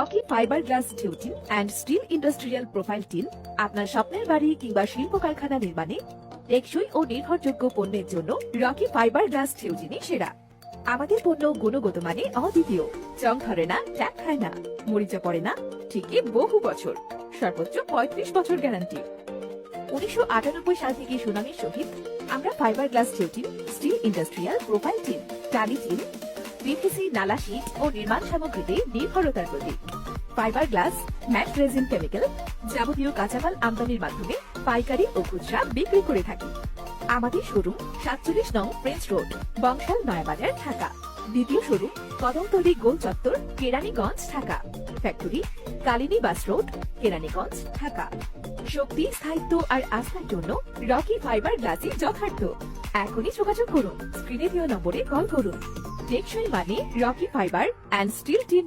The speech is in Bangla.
Rocky fibre glass tin and steel industrial profile tin আপনার স্বপ্নের বাড়ি কিংবা শিল্প কারখানা নির্মাণে টেকসই ও নির্ভরযোগ্য পণ্যের জন্য রকি ফাইবার গ্লাস টিনই সেরা। আমাদের পণ্য গুণগত মানে অদ্বিতীয়, জং ধরে না, ট্যাপ খায় না, মরিচা পড়ে না, ঠিকই বহু বছর, সর্বোচ্চ 35 বছর গ্যারান্টি। 1998 সাল থেকে সুনামের সহিত আমরা fibre glass tin, steel industrial profile tin, টালি টিন, পিভিসি, নালা শীট ও নির্মাণ সামগ্রীতে নির্ভরতার প্রতীক। Fibre glass, mat resin, chemical যাবতীয় কাঁচামাল আমদানির মাধ্যমে পাইকারি ও খুচরা বিক্রি করে থাকি। আমাদের শোরুম 47 নং প্রিন্স রোড, বংশাল, নয়াবাজার, ঢাকা। দ্বিতীয় শোরুম কদমতলী গোল চত্বর, Keraniganj, Dhaka. Factory Kalini bus road, Keraniganj, Dhaka. শক্তি, স্থায়িত্ব আর আস্থার জন্য রকি ফাইবার গ্লাসই যথার্থ। এখনই যোগাযোগ করুন, স্ক্রিনে দেওয়া নম্বরে কল করুন। টেকসই মানে Rocky fibre and steel tin.